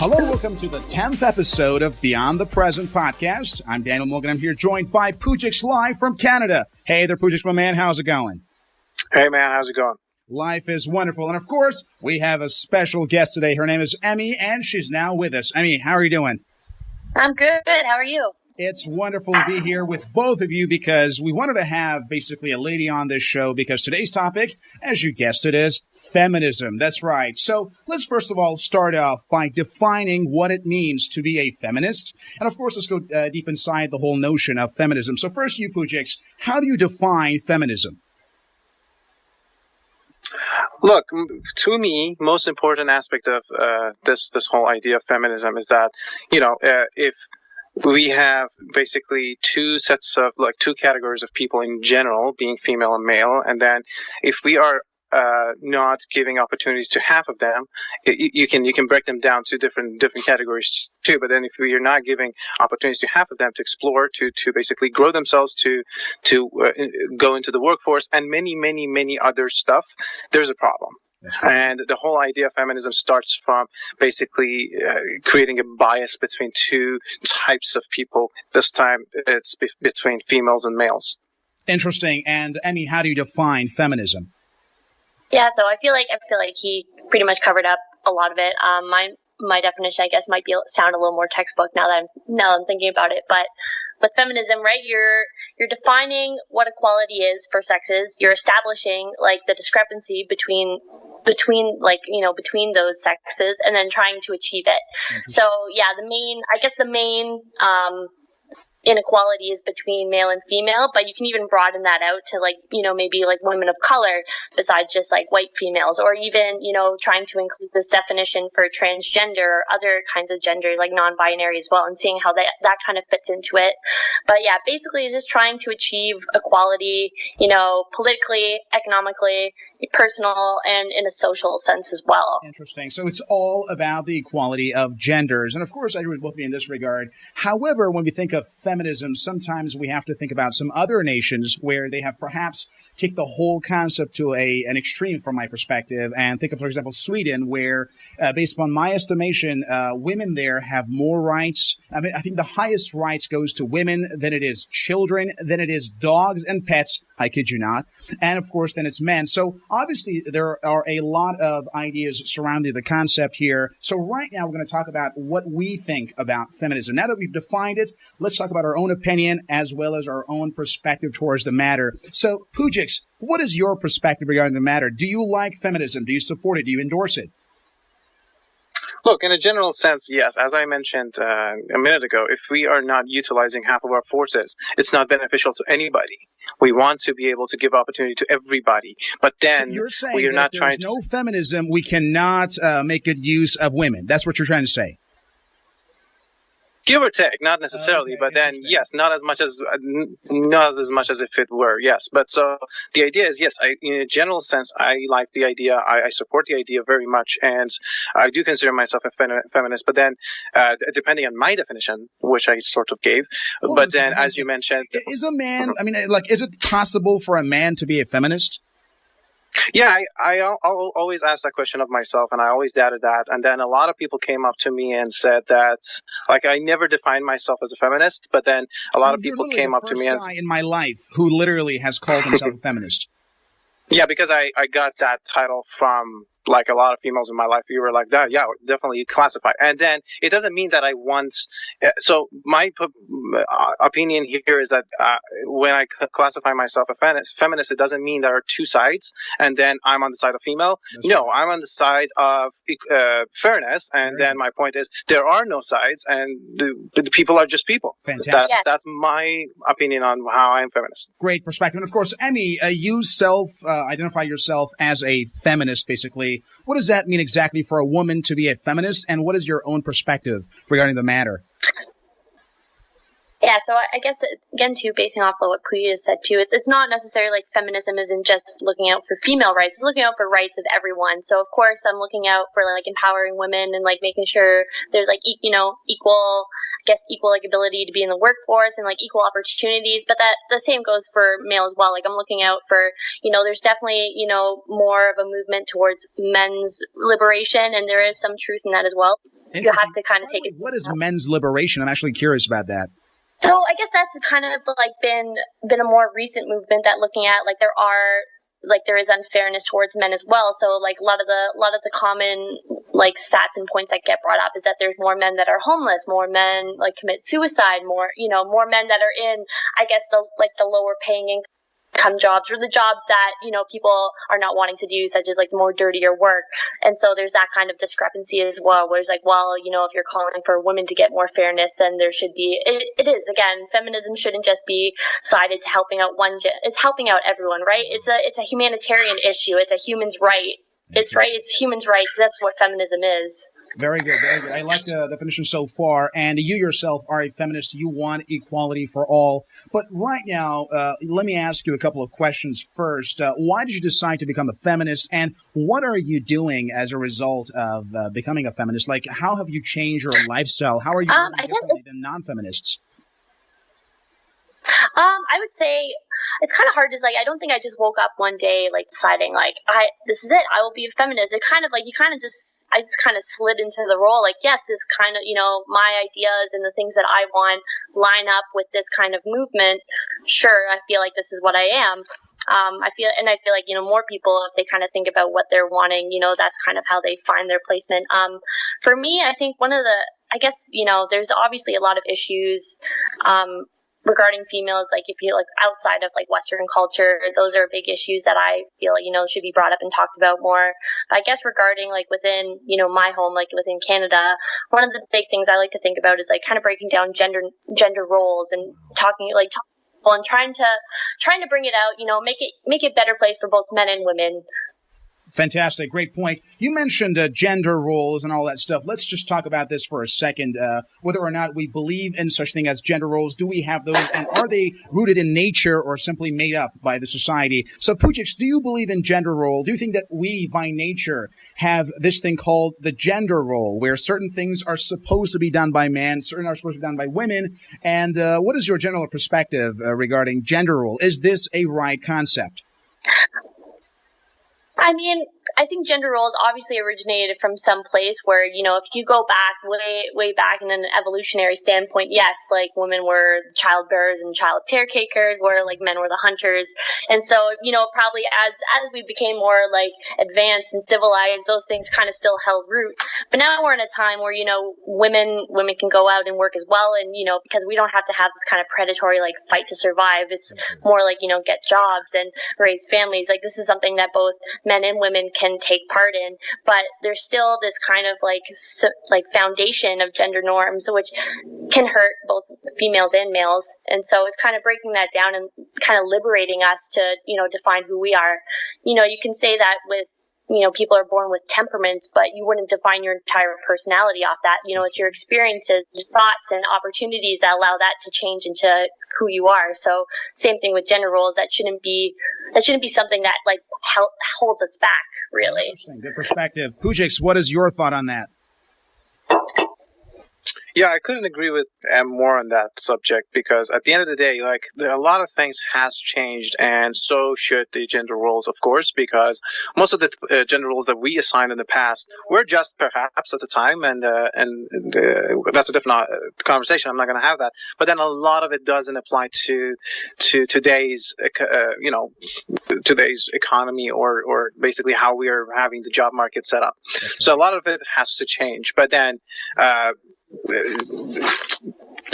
Hello, welcome to the 10th episode of Beyond the Present podcast. I'm Daniel Morgan. I'm here joined by Poujix live from Canada. Hey there, Poujix, my man. How's it going? Hey, man. How's it going? Life is wonderful. And, of course, we have a special guest today. Her name is Emmy, and she's now with us. Emmy, how are you doing? I'm good. How are you? It's wonderful to be here with both of you because we wanted to have basically a lady on this show because today's topic, as you guessed it, is feminism. That's right. So let's first of all start off by defining what it means to be a feminist. And of course, let's go deep inside the whole notion of feminism. So first, you, Poujix, how do you define feminism? Look, to me, most important aspect of this whole idea of feminism is that, if we have basically two categories of people in general, being female and male, and then if we are not giving opportunities to half of them, you can break them down to different categories too. But then if we are not giving opportunities to half of them to explore, to basically grow themselves, to go into the workforce, and many other stuff, there's a problem. And the whole idea of feminism starts from basically creating a bias between two types of people. This time it's between females and males. Interesting. And Emmy, how do you define feminism? Yeah, so I feel like he pretty much covered up a lot of it. My definition, I guess, might sound a little more textbook now that I'm thinking about it. But with feminism, right, you're defining what equality is for sexes. You're establishing like the discrepancy between those sexes, and then trying to achieve it. Mm-hmm. So yeah, the main inequality is between male and female, but you can even broaden that out to maybe women of color besides just like white females, or even, trying to include this definition for transgender or other kinds of gender like non-binary as well, and seeing how that kind of fits into it. But yeah, basically it's just trying to achieve equality, politically, economically, personal, and in a social sense as well. Interesting. So it's all about the equality of genders. And of course, I agree with both of you in this regard. However, when we think of feminism, sometimes we have to think about some other nations where they have perhaps take the whole concept to an extreme from my perspective, and think of, for example, Sweden, where based upon my estimation, women there have more rights. I mean, I think the highest rights goes to women, then it is children, then it is dogs and pets. I kid you not. And of course, then it's men. So obviously, there are a lot of ideas surrounding the concept here. So right now, we're going to talk about what we think about feminism. Now that we've defined it, let's talk about our own opinion as well as our own perspective towards the matter. So, Poujix, what is your perspective regarding the matter? Do you like feminism? Do you support it? Do you endorse it? Look, in a general sense, yes. As I mentioned a minute ago, if we are not utilizing half of our forces, it's not beneficial to anybody. We want to be able to give opportunity to everybody, but then so you're saying we are not trying to. No feminism, we cannot make good use of women. That's what you're trying to say. Give or take, not necessarily, but then yes, not as much as if it were, yes. But so the idea is, yes, in a general sense, I like the idea. I support the idea very much, and I do consider myself a feminist. But then, depending on my definition, which I sort of gave, as you mentioned, is a man? I mean, is it possible for a man to be a feminist? Yeah, I'll always ask that question of myself, and I always doubted that. And then a lot of people came up to me and said that, I never defined myself as a feminist, but then a lot of people came up to me and said, in my life who literally has called himself a feminist. Yeah, because I got that title from a lot of females in my life. You were like that. Yeah, definitely classify. And then it doesn't mean that I want. So my opinion here is that when I classify myself a feminist, it doesn't mean there are two sides, and then I'm on the side of female. No, I'm on the side of fairness. And then my point is there are no sides, and the people are just people. Fantastic. That's my opinion on how I'm feminist. Great perspective. And of course, Emmy, you identify yourself as a feminist, basically. What does that mean exactly for a woman to be a feminist, and what is your own perspective regarding the matter? Yeah, so I guess, again, too, basing off of what Poujix said, too, it's not necessarily like feminism isn't just looking out for female rights. It's looking out for rights of everyone. So, of course, I'm looking out for, empowering women and, making sure there's, equal ability to be in the workforce and, equal opportunities. But that the same goes for male as well. I'm looking out for, there's definitely, more of a movement towards men's liberation, and there is some truth in that as well. you have to kind of take it. What is men's liberation? I'm actually curious about that. So I guess that's kind of like been a more recent movement that looking at like there is unfairness towards men as well. So like a lot of the common like stats and points that get brought up is that there's more men that are homeless, more men like commit suicide, more men that are in, I guess, the lower paying income jobs, or the jobs that people are not wanting to do, such as like more dirtier work. And so there's that kind of discrepancy as well, where it's like, well, if you're calling for women to get more fairness, then there should be it is, again, feminism shouldn't just be sided to helping out it's helping out everyone, right? It's a humanitarian issue. It's a human's right. It's human's rights. That's what feminism is. Very good, very good. I like the definition so far. And you yourself are a feminist. You want equality for all. But right now, let me ask you a couple of questions first. Why did you decide to become a feminist? And what are you doing as a result of becoming a feminist? Like, how have you changed your lifestyle? How are you differently than non-feminists? I would say it's kind of hard to I don't think I just woke up one day like deciding like this is it, I will be a feminist. It kind of like I just kind of slid into the role, like, yes, this kind of my ideas and the things that I want line up with this kind of movement. Sure, I feel like this is what I am. I feel like more people, if they kind of think about what they're wanting, that's kind of how they find their placement. For me, I think one of the, I guess, there's obviously a lot of issues regarding females, like if you like outside of like Western culture, those are big issues that I feel should be brought up and talked about more. But I guess regarding like within my home, like within Canada, one of the big things I like to think about is like kind of breaking down gender roles and talking and trying to bring it out, make it a better place for both men and women. Fantastic. Great point. You mentioned gender roles and all that stuff. Let's just talk about this for a second. Whether or not we believe in such thing as gender roles, do we have those? And are they rooted in nature or simply made up by the society? So, Poujix, do you believe in gender role? Do you think that we, by nature, have this thing called the gender role, where certain things are supposed to be done by men, certain are supposed to be done by women? And what is your general perspective regarding gender role? Is this a right concept? I mean, I think gender roles obviously originated from some place where, if you go back way back in an evolutionary standpoint, yes, like women were the childbearers and child caretakers, where like men were the hunters. And so, probably as we became more like advanced and civilized, those things kind of still held root. But now we're in a time where, women can go out and work as well. And, because we don't have to have this kind of predatory like fight to survive. It's more like, get jobs and raise families. Like this is something that both men and women can take part in, but there's still this kind of like foundation of gender norms, which can hurt both females and males. And so it's kind of breaking that down and kind of liberating us to, define who we are. You can say that with, people are born with temperaments, but you wouldn't define your entire personality off that. It's your experiences, your thoughts, and opportunities that allow that to change into who you are. So same thing with gender roles. That shouldn't be something that like holds us back, really. Interesting. Good perspective. Poujix, what is your thought on that? Yeah, I couldn't agree with more on that subject, because at the end of the day, like, a lot of things has changed, and so should the gender roles, of course, because most of the gender roles that we assigned in the past were just perhaps at the time, and that's a different conversation. I'm not going to have that. But then a lot of it doesn't apply to today's today's economy or basically how we are having the job market set up. So a lot of it has to change. But then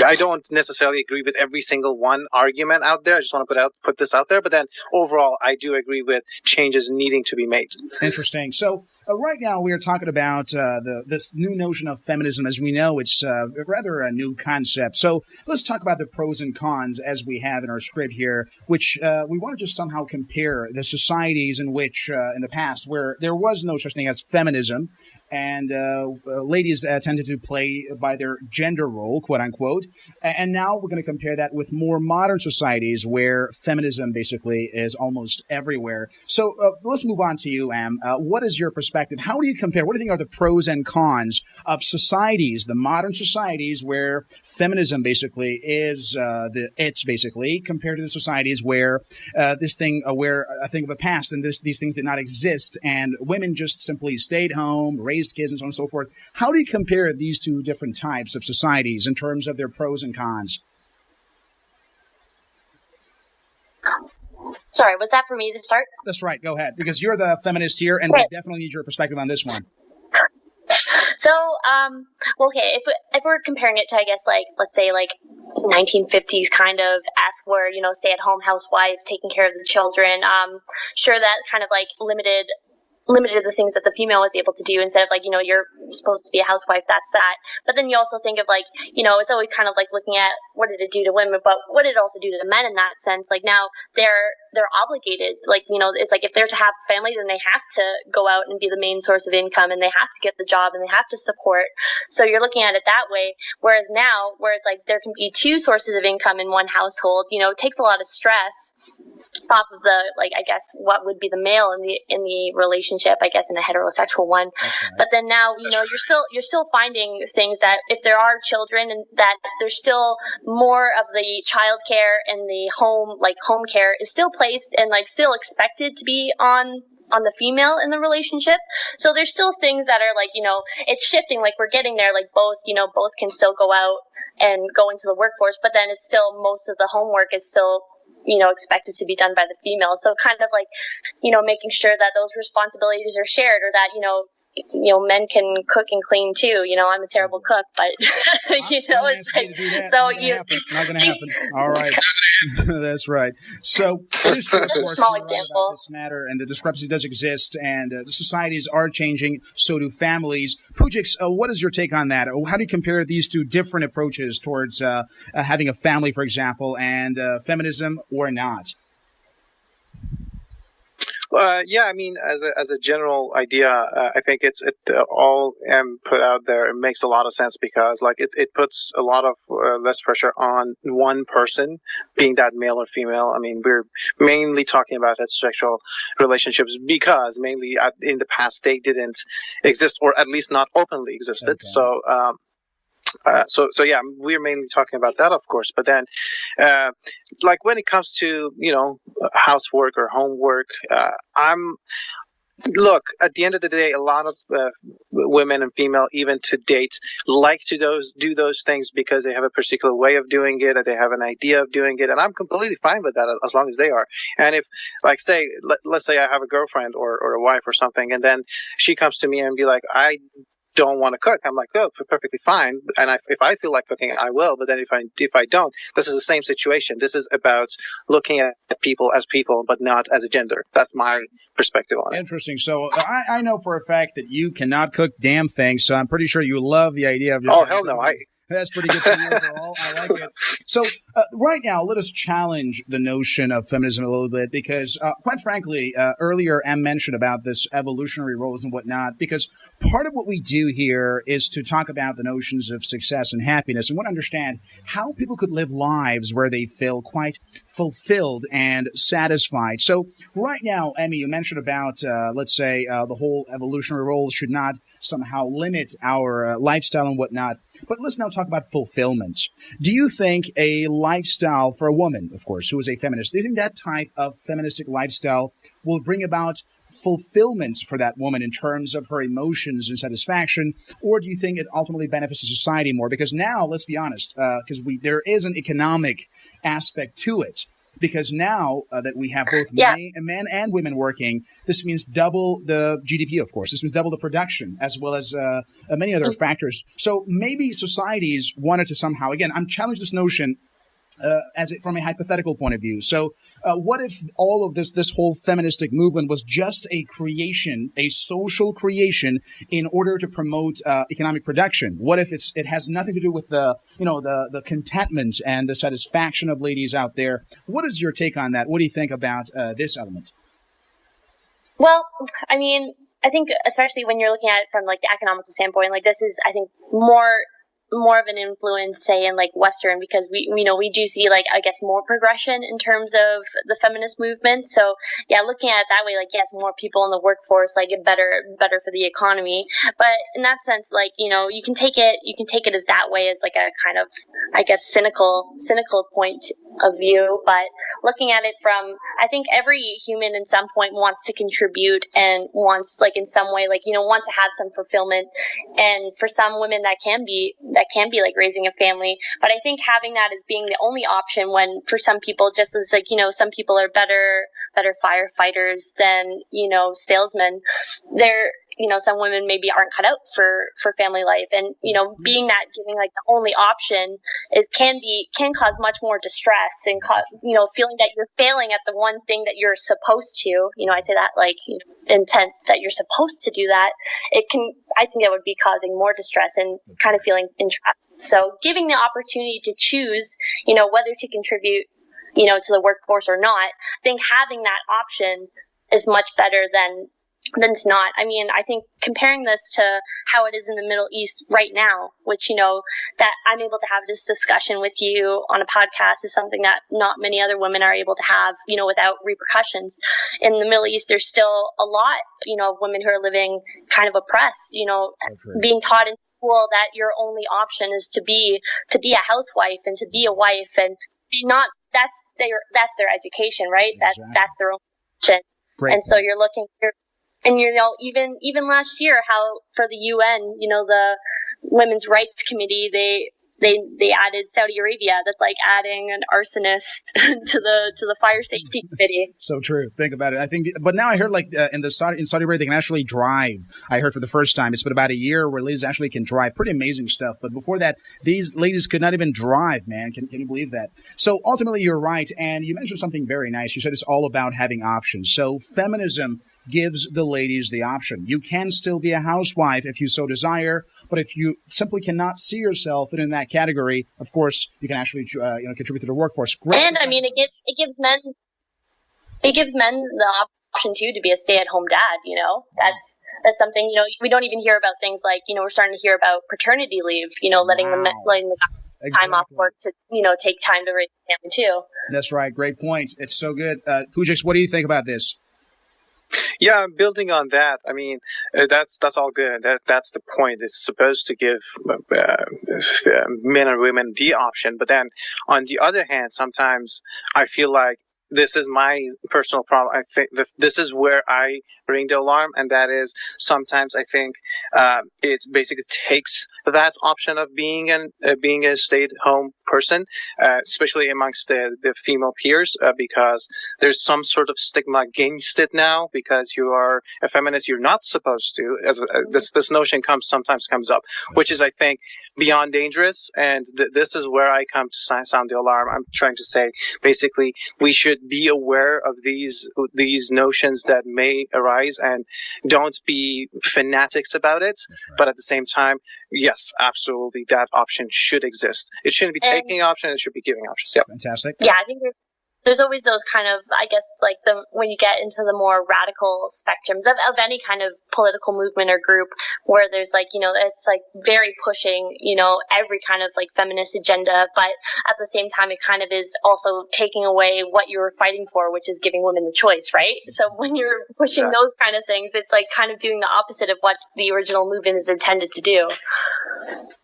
I don't necessarily agree with every single one argument out there. I just want to put this out there. But then overall, I do agree with changes needing to be made. Interesting. So right now we are talking about this new notion of feminism. As we know, it's rather a new concept. So let's talk about the pros and cons as we have in our script here, which we want to just somehow compare the societies in which in the past where there was no such thing as feminism, and ladies tended to play by their gender role, quote unquote. And now we're going to compare that with more modern societies where feminism basically is almost everywhere. So let's move on to you, Am. What is your perspective? How do you compare? What do you think are the pros and cons of societies, the modern societies where feminism basically is it's basically, compared to the societies where where I think of the past and these things did not exist, and women just simply stayed home, raised raised kids and so on and so forth. How do you compare these two different types of societies in terms of their pros and cons? Sorry, was that for me to start? That's right. Go ahead, because you're the feminist here, and we definitely need your perspective on this one. So, okay, if we're comparing it to, I guess, like, let's say, like, 1950s kind of ask where, stay-at-home housewife taking care of the children, sure, that kind of, like, limited the things that the female was able to do instead of, like, you're supposed to be a housewife, that's that. But then you also think of, like, it's always kind of like looking at what did it do to women, but what did it also do to the men in that sense? Like, now they're obligated. Like, it's like if they're to have a family, then they have to go out and be the main source of income, and they have to get the job, and they have to support. So you're looking at it that way. Whereas now, where it's like there can be two sources of income in one household, it takes a lot of stress off of the, like, I guess what would be the male in the relationship, I guess in a heterosexual one. Okay. But then now, you're still finding things that if there are children, and that there's still more of the child care and the home care is still placed and, like, still expected to be on the female in the relationship. So there's still things that are, like, it's shifting, like, we're getting there, like, both can still go out and go into the workforce, but then it's still, most of the homework is still expected to be done by the female. So kind of like, making sure that those responsibilities are shared, or that, men can cook and clean too. I'm a terrible cook, but it's like, so not going to happen. All right. That's right. So it is true, of course, small example about this matter, and the discrepancy does exist, and the societies are changing. So do families. Poujix, what is your take on that? How do you compare these two different approaches towards having a family, for example, and feminism or not? Yeah, I mean, as a general idea, I think it all put out there. It makes a lot of sense because, like, it puts a lot of less pressure on one person, being that male or female. I mean, we're mainly talking about heterosexual relationships because mainly in the past they didn't exist, or at least not openly existed. Okay. So yeah, we're mainly talking about that, of course. But then, like when it comes to housework or homework, look, at the end of the day, a lot of women and female, even to date, like to do those things because they have a particular way of doing it, or they have an idea of doing it, and I'm completely fine with that as long as they are. And if, like, let's say I have a girlfriend or a wife or something, and then she comes to me and be like, I don't want to cook. I'm like, oh, perfectly fine. And if I feel like cooking, I will. But then if I don't, this is the same situation. This is about looking at people as people, but not as a gender. That's my perspective on it. Interesting. So I know for a fact that you cannot cook damn things. So I'm pretty sure you love the idea of. Oh, hell no! That's pretty good for you overall. I like it. So right now, let us challenge the notion of feminism a little bit because, quite frankly, earlier Em mentioned about this evolutionary roles and whatnot, because part of what we do here is to talk about the notions of success and happiness and want to understand how people could live lives where they feel quite fulfilled and satisfied. So right now, Emmy, you mentioned about, let's say, the whole evolutionary roles should not somehow limit our lifestyle and whatnot. But let's now talk about fulfillment. Do you think a lifestyle for a woman, of course, who is a feminist, do you think that type of feministic lifestyle will bring about fulfillment for that woman in terms of her emotions and satisfaction, or do you think it ultimately benefits the society more? Because now, let's be honest, because there is an economic aspect to it. Because now that we have both men and women working, this means double the GDP, of course. This means double the production, as well as many other factors. So maybe societies wanted to somehow, again, I'm challenging this notion from a hypothetical point of view. So what if all of this whole feministic movement was just a creation, a social creation in order to promote economic production? What if it has nothing to do with the contentment and the satisfaction of ladies out there? What is your take on that? What do you think about this element? Well, I mean, I think especially when you're looking at it from like the economical standpoint, like this is, I think, more more of an influence, say, in like Western, because we do see like, I guess, more progression in terms of the feminist movement. So yeah, looking at it that way, like, yes, more people in the workforce, like better for the economy. But in that sense, like, you can take it as that way, as like a kind of, I guess, cynical point of view. But looking at it from, I think every human in some point wants to contribute and wants, like, in some way, like, wants to have some fulfillment. And for some women that can be like raising a family. But I think having that as being the only option, when for some people, just as like, some people are better firefighters than, salesmen, they're, some women maybe aren't cut out for family life. And, being that, giving like the only option, it can cause much more distress and, feeling that you're failing at the one thing that you're supposed to, I say that like, intense, that you're supposed to do that. I think that would be causing more distress and kind of feeling entrapped. So giving the opportunity to choose, whether to contribute, to the workforce or not, I think having that option is much better than it's not. I mean, I think comparing this to how it is in the Middle East right now, which, that I'm able to have this discussion with you on a podcast is something that not many other women are able to have, without repercussions. In the Middle East, there's still a lot, of women who are living kind of oppressed, being taught in school that your only option is to be a housewife and to be a wife and be not, that's their education, right? Exactly. That's their own option. Great. And so you're looking, and even last year, how for the UN, the Women's Rights Committee, they added Saudi Arabia. That's like adding an arsonist to the fire safety committee. So true. Think about it. I think, but now I heard like in Saudi Arabia they can actually drive. I heard for the first time. It's been about a year where ladies actually can drive. Pretty amazing stuff. But before that, these ladies could not even drive. Man, can you believe that? So ultimately, you're right, and you mentioned something very nice. You said it's all about having options. So feminism gives the ladies the option. You can still be a housewife if you so desire, but if you simply cannot see yourself in that category, of course, you can actually contribute to the workforce. Great. And I mean, it gives men the option too to be a stay-at-home dad. That's something we don't even hear about things like we're starting to hear about paternity leave. Letting the time off work to take time to raise a family too. That's right. Great point. It's so good. Poujix, what do you think about this? Yeah, building on that, I mean, that's all good. That's the point. It's supposed to give men and women the option. But then, on the other hand, sometimes I feel like this is my personal problem. I think this is where I ring the alarm, and that is sometimes I think it basically takes that option of being a stay-at-home person, especially amongst the female peers, because there's some sort of stigma against it now. Because you are a feminist, you're not supposed to. This notion sometimes comes up, which is, I think, beyond dangerous. And this is where I come to sound the alarm. I'm trying to say, basically, we should be aware of these notions that may arise and don't be fanatics about it. Right. But at the same time, yes, absolutely, that option should exist. It shouldn't be taking options; it should be giving options. Yeah, fantastic. Yeah, I think there's always those kind of, I guess, like when you get into the more radical spectrums of any kind of political movement or group, where there's like, it's like very pushing, every kind of like feminist agenda, but at the same time, it kind of is also taking away what you were fighting for, which is giving women the choice, right? So when you're pushing those kind of things, it's like kind of doing the opposite of what the original movement is intended to do.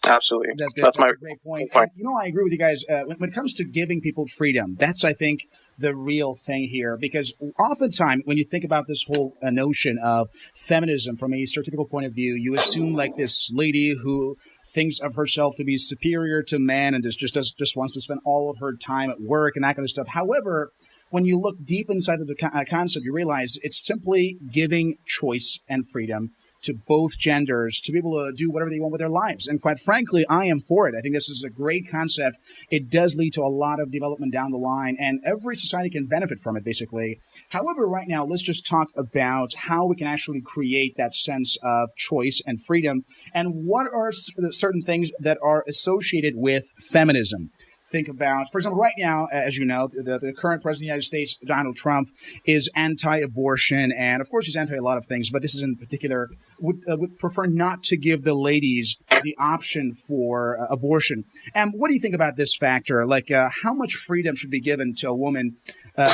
Absolutely. That's a great point. And, I agree with you guys. When it comes to giving people freedom, that's, I think, the real thing here. Because oftentimes, when you think about this whole notion of feminism from a stereotypical point of view, you assume like this lady who thinks of herself to be superior to men and just wants to spend all of her time at work and that kind of stuff. However, when you look deep inside of the concept, you realize it's simply giving choice and freedom to both genders to be able to do whatever they want with their lives. And quite frankly, I am for it. I think this is a great concept. It does lead to a lot of development down the line, and every society can benefit from it, basically. However, right now, let's just talk about how we can actually create that sense of choice and freedom, and what are certain things that are associated with feminism. think about, for example, right now, as you know, the current president of the United States, Donald Trump, is anti-abortion, and of course he's anti a lot of things, but this is in particular, would prefer not to give the ladies the option for abortion. And what do you think about this factor? Like, how much freedom should be given to a woman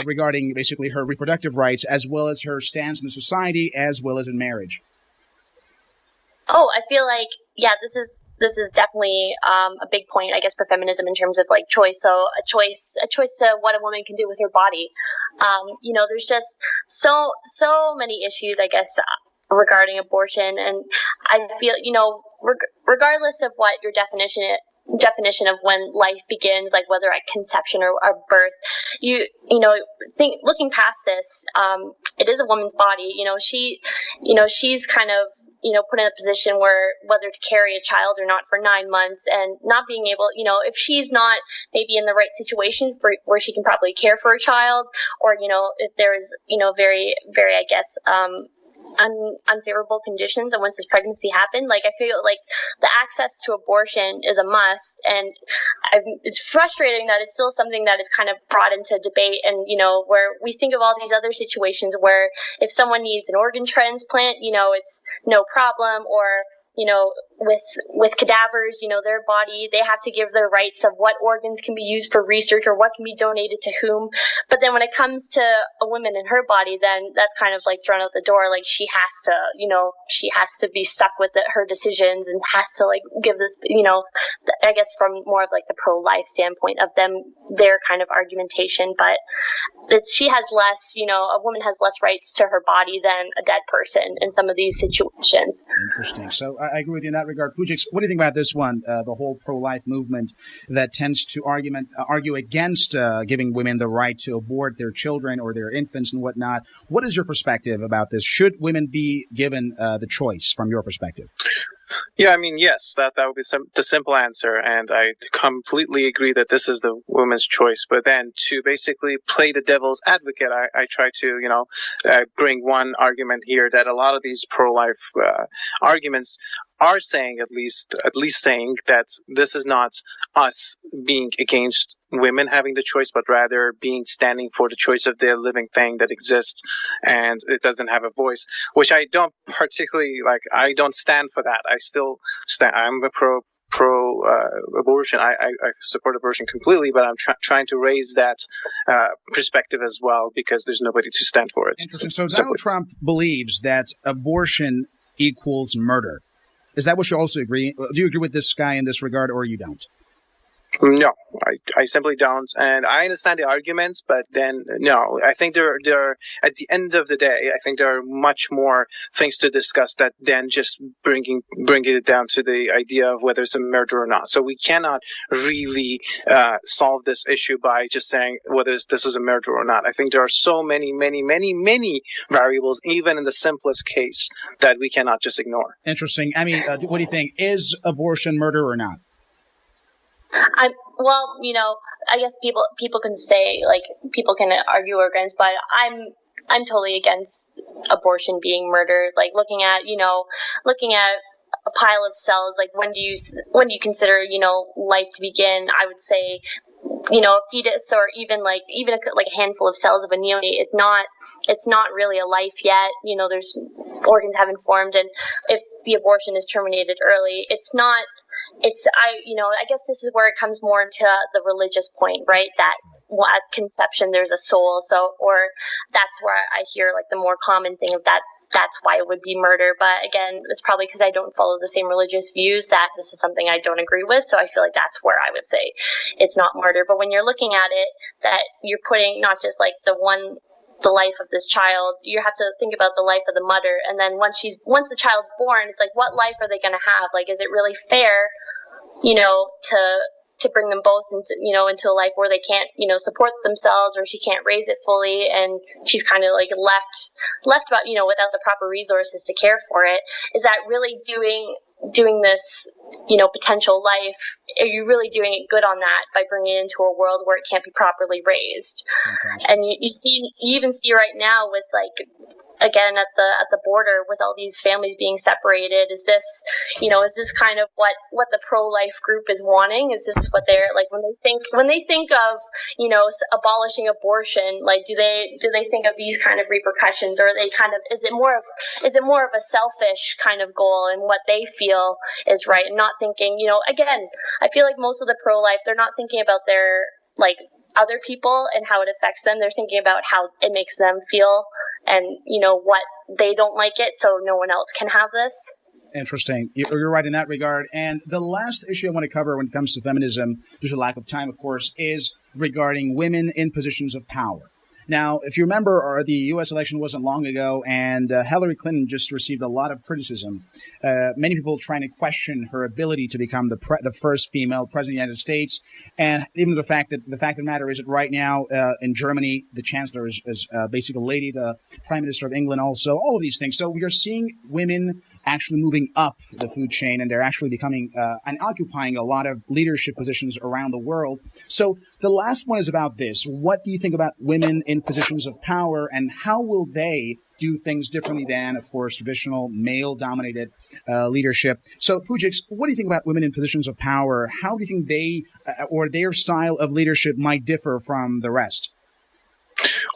regarding basically her reproductive rights, as well as her stance in the society, as well as in marriage? Oh, I feel like, yeah, this is definitely a big point, I guess, for feminism in terms of like choice. So a choice to what a woman can do with her body. There's just so many issues, I guess, regarding abortion, and I feel, regardless of what your definition of when life begins, like whether at conception or birth, looking past this, it is a woman's body. She's kind of, put in a position where whether to carry a child or not for 9 months, and not being able, if she's not maybe in the right situation for where she can probably care for a child, or, if there's, very, very, I guess, unfavorable conditions, and once this pregnancy happened, like I feel like the access to abortion is a must, and it's frustrating that it's still something that is kind of brought into debate, and where we think of all these other situations where if someone needs an organ transplant, it's no problem, or with cadavers, their body, they have to give their rights of what organs can be used for research or what can be donated to whom. But then when it comes to a woman and her body, then that's kind of like thrown out the door. Like she has to be stuck with her decisions, and has to like give this, I guess from more of like the pro-life standpoint of their kind of argumentation. But she has less, a woman has less rights to her body than a dead person in some of these situations. Interesting. So I agree with you in that regard. Poujix, what do you think about this one, the whole pro-life movement that tends to argue against giving women the right to abort their children or their infants and whatnot? What is your perspective about this? Should women be given the choice from your perspective? Yeah, I mean, yes, that would be the simple answer, and I completely agree that this is the woman's choice. But then to basically play the devil's advocate, I try to, bring one argument here that a lot of these pro-life arguments are saying, at least saying that this is not us being against women having the choice, but rather standing for the choice of the living thing that exists and it doesn't have a voice, which I don't particularly like. I don't stand for that. I still stand. I'm a pro abortion. I support abortion completely, but I'm trying to raise that perspective as well, because there's nobody to stand for it. Interesting. So Donald Trump believes that abortion equals murder. Is that what you also agree? Do you agree with this guy in this regard, or you don't? No, I simply don't. And I understand the arguments, but then no, I think there are, at the end of the day, I think there are much more things to discuss than just bringing it down to the idea of whether it's a murder or not. So we cannot really solve this issue by just saying whether this is a murder or not. I think there are so many variables, even in the simplest case, that we cannot just ignore. Interesting. I mean, what do you think? Is abortion murder or not? I guess people can say, like, people can argue against, but I'm totally against abortion being murder. Like looking at a pile of cells, like when do you consider, life to begin? I would say, a fetus, or even a handful of cells of a neonate, it's not really a life yet. There's organs haven't formed, and if the abortion is terminated early, it's not. I guess this is where it comes more into the religious point, right? That at conception there's a soul. So, or that's where I hear like the more common thing of that. That's why it would be murder. But again, it's probably because I don't follow the same religious views that this is something I don't agree with. So I feel like that's where I would say it's not murder. But when you're looking at it, that you're putting not just like the life of this child, you have to think about the life of the mother. And then once the child's born, it's like, what life are they going to have? Like, is it really fair, to bring them both into a life where they can't, support themselves, or she can't raise it fully, and she's kind of like left without the proper resources to care for it? Is that really doing this, potential life? Are you really doing it good on that by bringing it into a world where it can't be properly raised? Okay. And you even see right now with like again at the border with all these families being separated? Is this kind of what the pro-life group is wanting? Is this what they're like when they think of abolishing abortion? Like, do they think of these kind of repercussions, or are they kind of is it more of a selfish kind of goal and what they feel is right, and not thinking, again, I feel like most of the pro-life, they're not thinking about their like other people and how it affects them. They're thinking about how it makes them feel, and what they don't like it, so no one else can have this. Interesting. You're right in that regard. And the last issue I want to cover when it comes to feminism, there's a lack of time, of course, is regarding women in positions of power. Now, if you remember, the U.S. election wasn't long ago, and Hillary Clinton just received a lot of criticism. Many people trying to question her ability to become the first female president of the United States, and even the fact of the matter is that right now in Germany, the chancellor is basically a lady, the prime minister of England also, all of these things. So we are seeing women actually moving up the food chain, and they're actually becoming and occupying a lot of leadership positions around the world. So the last one is about this. What do you think about women in positions of power, and how will they do things differently than, of course, traditional male-dominated leadership? So, Poujix, what do you think about women in positions of power? How do you think they or their style of leadership might differ from the rest?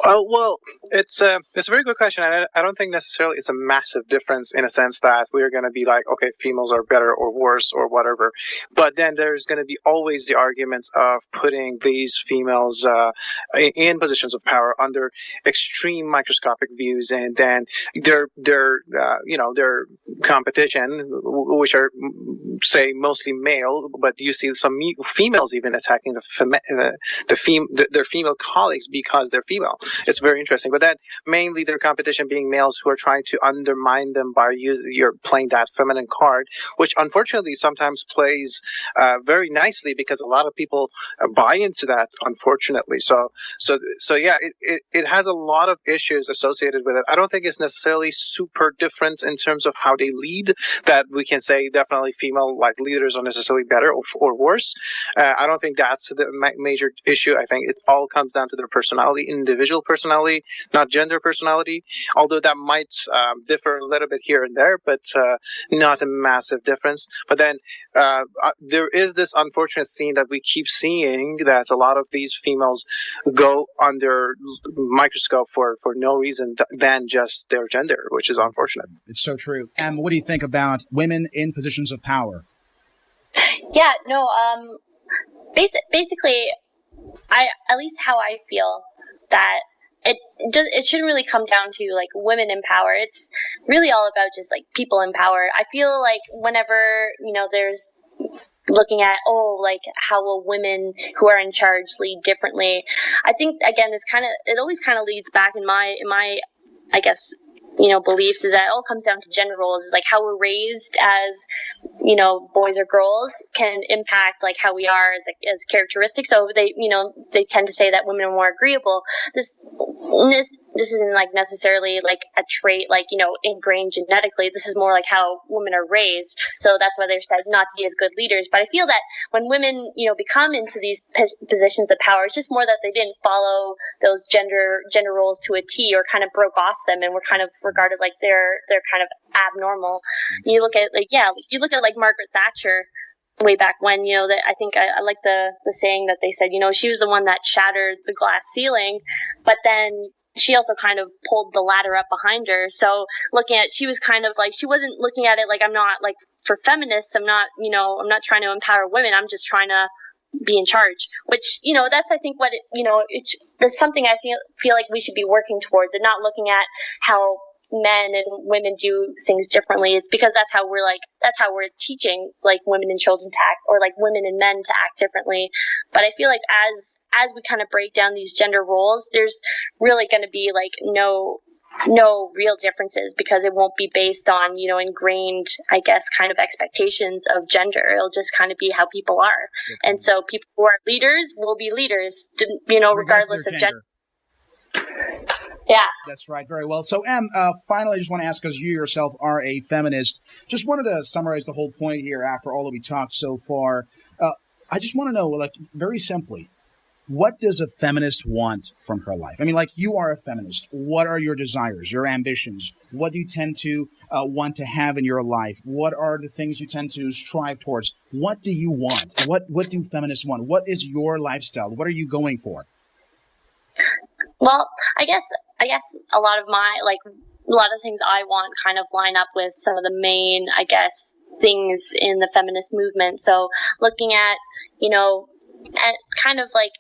Well, it's a very good question. I don't think necessarily it's a massive difference in a sense that we're going to be like, okay, females are better or worse or whatever. But then there's going to be always the arguments of putting these females in positions of power under extreme microscopic views, and then their competition, which are say mostly male, but you see some females even attacking their female colleagues because they're female. It's very interesting. But then mainly their competition being males who are trying to undermine them by you're playing that feminine card, which unfortunately sometimes plays very nicely because a lot of people buy into that, unfortunately. So yeah, it has a lot of issues associated with it. I don't think it's necessarily super different in terms of how they lead, that we can say definitely female like leaders are necessarily better or worse. I don't think that's the major issue. I think it all comes down to their personality, individual personality, not gender personality, although that might differ a little bit here and there, but not a massive difference. But then there is this unfortunate scene that we keep seeing, that a lot of these females go under microscope for no reason than just their gender, which is unfortunate. It's so true. And what do you think about women in positions of power? Yeah, no, basically, at least how I feel, that it shouldn't really come down to like women in power. It's really all about just like people in power. I feel like whenever there's looking at like how will women who are in charge lead differently, I think again it always kind of leads back in my I guess beliefs, is that it all comes down to gender roles. Is like how we're raised as boys or girls can impact like how we are as characteristics. So they tend to say that women are more agreeable. This isn't like necessarily like a trait like ingrained genetically. This is more like how women are raised. So that's why they're said not to be as good leaders. But I feel that when women become into these positions of power, it's just more that they didn't follow those gender roles to a T, or kind of broke off them and were kind of regarded like they're kind of abnormal. You look at like Margaret Thatcher way back when, that I think I like the saying that they said, she was the one that shattered the glass ceiling, but then she also kind of pulled the ladder up behind her. So she was kind of like, she wasn't looking at it like, I'm not like for feminists, I'm not trying to empower women. I'm just trying to be in charge, which, that's, I think what there's something I feel like we should be working towards, and not looking at how men and women do things differently. It's because that's how we're teaching like women and children to act, or like women and men to act differently. But I feel like as we kind of break down these gender roles, there's really going to be like no real differences, because it won't be based on ingrained, I guess, kind of expectations of gender. It'll just kind of be how people are. And so people who are leaders will be leaders, regardless of gender. Yeah. That's right. Very well. So, Em, finally, I just want to ask, because you yourself are a feminist, just wanted to summarize the whole point here after all that we talked so far. I just want to know, like, very simply, what does a feminist want from her life? I mean, like, you are a feminist. What are your desires, your ambitions? What do you tend to want to have in your life? What are the things you tend to strive towards? What do you want? What do feminists want? What is your lifestyle? What are you going for? Well, I guess a lot of things I want kind of line up with some of the main, I guess, things in the feminist movement. So looking at, at kind of like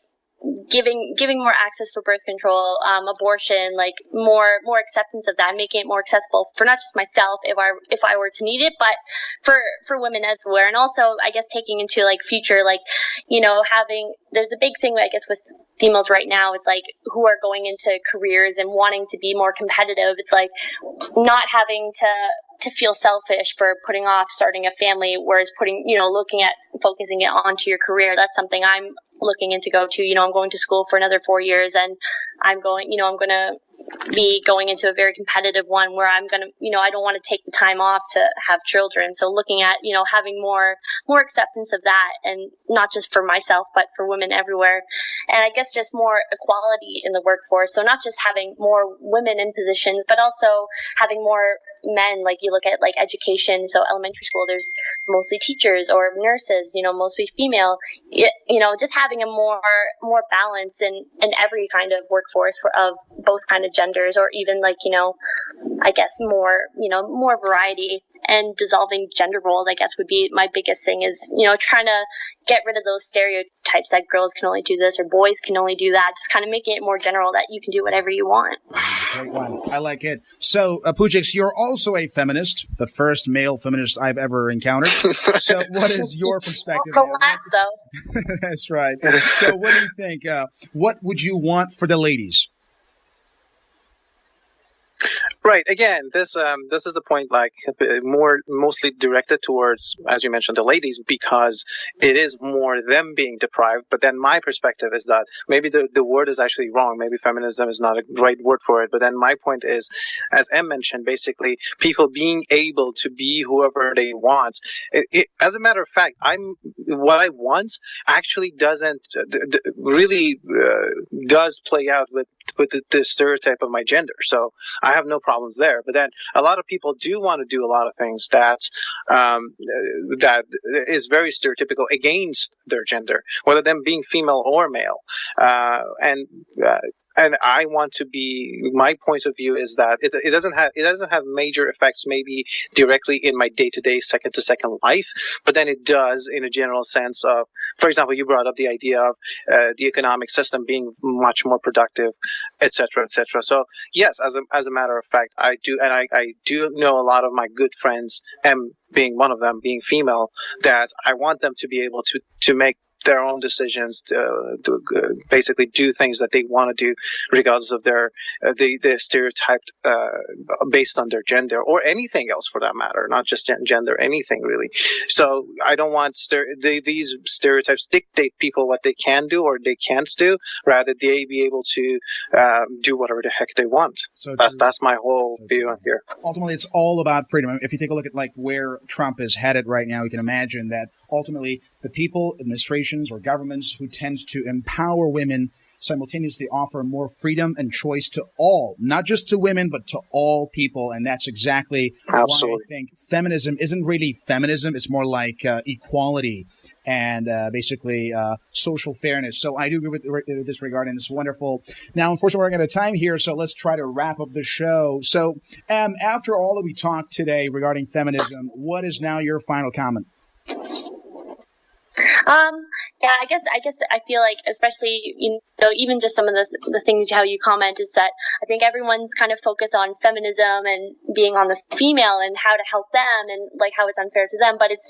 giving more access for birth control, abortion, like more acceptance of that, making it more accessible for not just myself if I were to need it, but for women everywhere. And also, I guess, taking into like future, like, there's a big thing, I guess, with females right now is like who are going into careers and wanting to be more competitive. It's like not having to feel selfish for putting off starting a family, whereas looking at focusing it onto your career. That's something I'm looking into go to. I'm going to school for another 4 years, and I'm going to be going into a very competitive one where I'm going to, I don't want to take the time off to have children. So looking at, having more acceptance of that, and not just for myself, but for women everywhere. And I guess just more equality in the workforce. So not just having more women in positions, but also having more men. Like you look at like education. So elementary school, there's mostly teachers or nurses, mostly female, just having a more balance in every kind of workforce of both kind of genders, or even like, I guess more variety, and dissolving gender roles, I guess, would be my biggest thing is, trying to get rid of those stereotypes that girls can only do this or boys can only do that, just kind of making it more general that you can do whatever you want. Great one. I like it. So, Poujix, you're also a feminist, the first male feminist I've ever encountered. So what is your perspective? The last, though. That's right. So what do you think? What would you want for the ladies? Right. Again, this is the point, like mostly directed towards, as you mentioned, the ladies, because it is more them being deprived. But then my perspective is that maybe the word is actually wrong. Maybe feminism is not a right word for it. But then my point is, as Em mentioned, basically people being able to be whoever they want. As a matter of fact, what I want actually doesn't really does play out with the stereotype of my gender. So I have no problems there. But then a lot of people do want to do a lot of things that is very stereotypical against their gender, whether them being female or male. And I want to be. My point of view is that it doesn't have major effects, maybe directly in my day-to-day, second-to-second life, but then it does in a general sense of, for example, you brought up the idea of the economic system being much more productive, etc., etc. So yes, as a matter of fact, I do, and I do know a lot of my good friends, Em being one of them, being female, that I want them to be able to make their own decisions, to basically do things that they want to do, regardless of their the stereotyped based on their gender or anything else for that matter, not just gender, anything really. So I don't want these stereotypes dictate people what they can do or they can't do. Rather, they be able to do whatever the heck they want. So that's my whole view on here. Ultimately, it's all about freedom. If you take a look at like where Trump is headed right now, you can imagine that ultimately the people, administrations, or governments who tend to empower women simultaneously offer more freedom and choice to all, not just to women, but to all people. And that's exactly Absolutely. why I think feminism isn't really feminism. It's more like equality and basically social fairness. So I do agree with this regard, and it's wonderful. Now, unfortunately, we're running out of time here, so let's try to wrap up the show. So after all that we talked today regarding feminism, what is now your final comment? Yeah, I guess I feel like, especially, even just some of the things how you comment is that I think everyone's kind of focused on feminism and being on the female and how to help them and like how it's unfair to them. But it's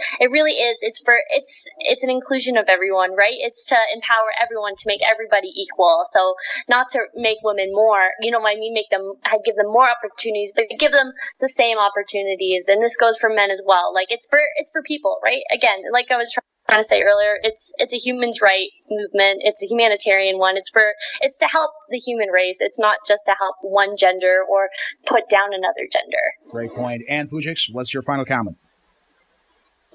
an inclusion of everyone, right? It's to empower everyone, to make everybody equal. So not to make women more, give them more opportunities, but give them the same opportunities. And this goes for men as well. Like it's for people, right? Again, like I was trying to say earlier, it's a human's right movement. It's a humanitarian one. It's to help the human race. It's not just to help one gender or put down another gender. Great point. And Poujix, what's your final comment?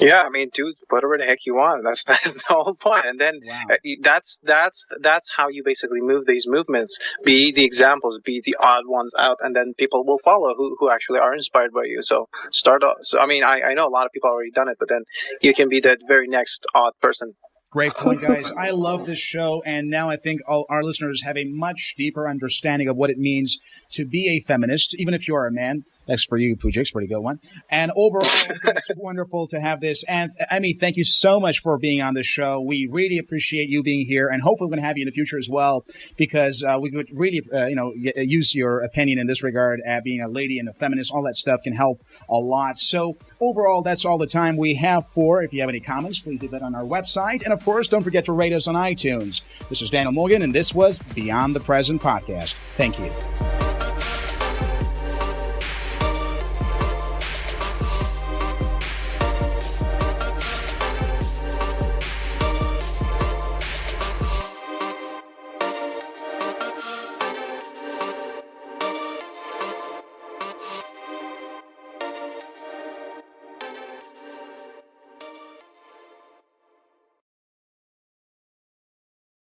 Yeah, I mean, do whatever the heck you want. That's the whole point. And then that's how you basically move these movements. Be the examples, be the odd ones out, and then people will follow who actually are inspired by you. So start off. So I mean, I know a lot of people already done it, but then you can be that very next odd person. Great point, guys. I love this show, and now I think all our listeners have a much deeper understanding of what it means to be a feminist, even if you are a man. That's for you, Poujix. Pretty good one. And overall, I think it's wonderful to have this. And Emmy, thank you so much for being on the show. We really appreciate you being here, and hopefully we're going to have you in the future as well, because we would really, use your opinion in this regard. Being a lady and a feminist, all that stuff can help a lot. So overall, that's all the time we have for. If you have any comments, please leave that on our website. And of course, don't forget to rate us on iTunes. This is Daniel Mulligan, and this was Beyond the Present Podcast. Thank you.